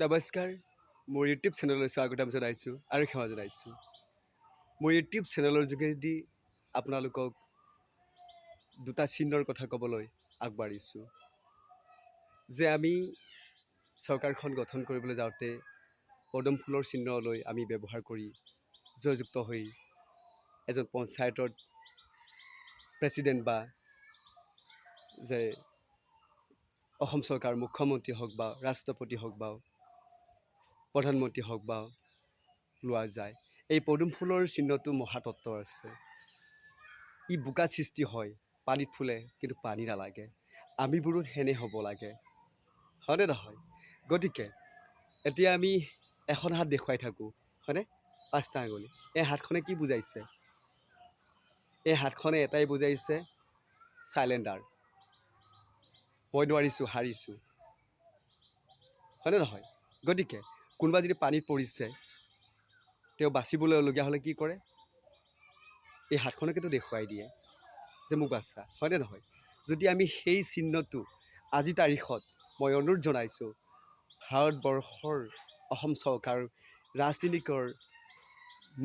নমস্কাৰ, মোৰ ইউটিউব চেনেললৈ স্বাগতম জনাইছোঁ আৰু সেৱা জনাইছোঁ। মোৰ ইউটিউব চেনেলৰ যোগেদি আপোনালোকক দুটা চিহ্নৰ কথা ক'বলৈ আগবাঢ়িছোঁ যে আমি চৰকাৰখন গঠন কৰিবলৈ যাওঁতে পদুম ফুলৰ চিহ্নলৈ আমি ব্যৱহাৰ কৰি জয়যুক্ত হৈ এজন পঞ্চায়তৰ প্ৰেচিডেণ্ট বা যে অসম চৰকাৰ মুখ্যমন্ত্ৰী হওক বা ৰাষ্ট্ৰপতি হওক বা প্ৰধানমন্ত্ৰী হওক বা লোৱা যায়। এই পদুম ফুলৰ চিহ্নটো মহাতত্ত্ব আছে। ই বোকা সৃষ্টি হয়, পানীত ফুলে কিন্তু পানী নালাগে। আমিবোৰো সেনে হ'ব লাগে, হয়নে নহয়? গতিকে এতিয়া আমি এখন হাত দেখুৱাই থাকোঁ, হয়নে? পাঁচটা আঙুলি। এই হাতখনে কি বুজাইছে? এই হাতখনে এটাই বুজাইছে চাইলেণ্ডাৰ। মই নোৱাৰিছোঁ, হাৰিছোঁ, হয়নে নহয়? গতিকে কোনোবা যদি পানীত পৰিছে, তেওঁ বাচিবলৈলগীয়া হ'লে কি কৰে? এই হাতখনকেতো দেখুৱাই দিয়ে যে মোক বাচা, হয়নে নহয়? যদি আমি সেই চিহ্নটো আজি তাৰিখত মই অনুৰোধ জনাইছোঁ ভাৰতবৰ্ষৰ অসম চৰকাৰ ৰাজনীতিকৰ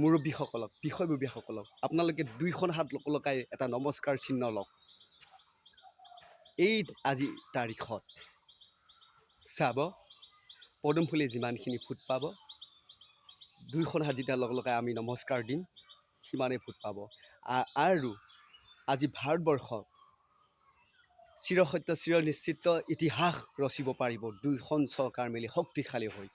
মুৰব্বীসকলক, বিষয়ববীয়াসকলক, আপোনালোকে দুইখন হাত লকাই এটা নমস্কাৰ চিহ্ন লওক। এই আজি তাৰিখত চাব, পদুম ফুলে যিমানখিনি ফুট পাব, দুইখন হাত যেতিয়া লগাই আমি নমস্কাৰ দিম, সিমানেই ফুট পাব। আৰু আজি ভাৰতবৰ্ষ চিৰসত্য চিৰনিশ্চিত ইতিহাস ৰচিব পাৰিব দুইখন চৰকাৰ মিলি শক্তিশালী হৈ।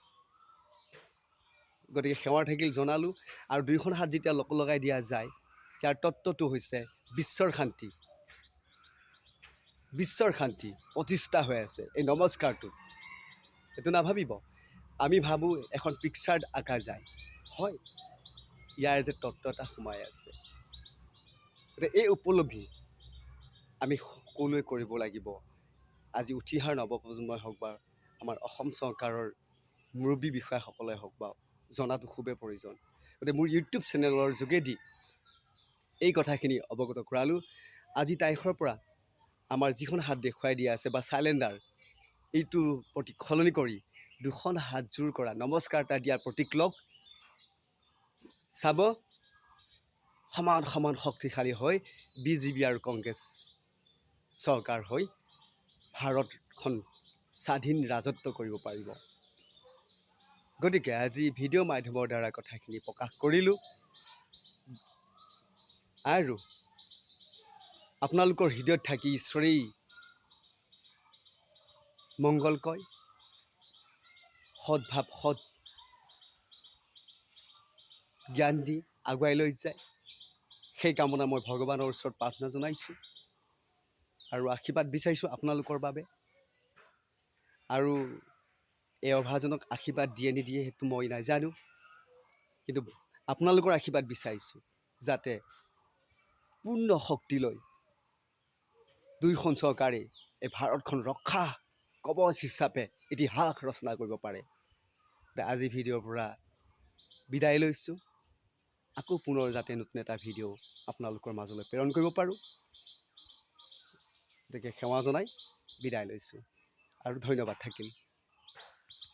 গতিকে সেৱাৰ থাকিল জনালোঁ। আৰু দুইখন হাত যেতিয়া লগাই দিয়া যায়, ইয়াৰ তত্ত্বটো হৈছে বিশ্বৰ শান্তি। বিশ্বৰ শান্তি প্ৰতিষ্ঠা হৈ আছে এই নমস্কাৰটোত। এইটো নাভাবিব, আমি ভাবোঁ এখন পিকচাৰ আঁকা যায়, হয়, ইয়াৰ যে তত্ত্ব এটা সোমাই আছে। গতিকে এই উপলব্ধি আমি সকলোৱে কৰিব লাগিব। আজি উঠি অহা নৱপ্ৰজন্মই হওক বা আমাৰ অসম চৰকাৰৰ মুৰব্বী বিষয়াসকলে হওক বা জনাটো খুবেই প্ৰয়োজন। গতিকে মোৰ ইউটিউব চেনেলৰ যোগেদি এই কথাখিনি অৱগত কৰালোঁ। আজি তাৰিখৰ পৰা আমাৰ যিখন হাত দেখুৱাই দিয়া আছে বা চাইলেণ্ডাৰ, এইটোৰ প্ৰতীক সলনি কৰি দুখন হাত জোৰ কৰা নমস্কাৰ এটা দিয়াৰ প্ৰতীক লওক। চাব, সমান সমান শক্তিশালী হৈ BJP আৰু কংগ্ৰেছ চৰকাৰ হৈ ভাৰতখন স্বাধীন ৰাজত্ব কৰিব পাৰিব। গতিকে আজি ভিডিঅ' মাধ্যমৰ দ্বাৰা কথাখিনি প্ৰকাশ কৰিলোঁ। আৰু আপোনালোকৰ হৃদয়ত থাকি ঈশ্বৰেই মংগল কয়, সৎভাৱ সৎ জ্ঞান দি আগুৱাই লৈ যায়, সেই কামনা মই ভগৱানৰ ওচৰত প্ৰাৰ্থনা জনাইছোঁ আৰু আশীৰ্বাদ বিচাৰিছোঁ আপোনালোকৰ বাবে। আৰু এই অভাজনক আশীৰ্বাদ দিয়ে নিদিয়ে সেইটো মই নাজানো, কিন্তু আপোনালোকৰ আশীৰ্বাদ বিচাৰিছোঁ যাতে পূৰ্ণ শক্তি লৈ দুইখন চৰকাৰে এই ভাৰতখন ৰক্ষা কৱচ হিচাপে ইতিহাস ৰচনা কৰিব পাৰে। আজি ভিডিঅ'ৰ পৰা বিদায় লৈছোঁ। আকৌ পুনৰ যাতে নতুন এটা ভিডিঅ' আপোনালোকৰ মাজলৈ প্ৰেৰণ কৰিব পাৰোঁ, গতিকে সেৱা জনাই বিদায় লৈছোঁ আৰু ধন্যবাদ থাকিল।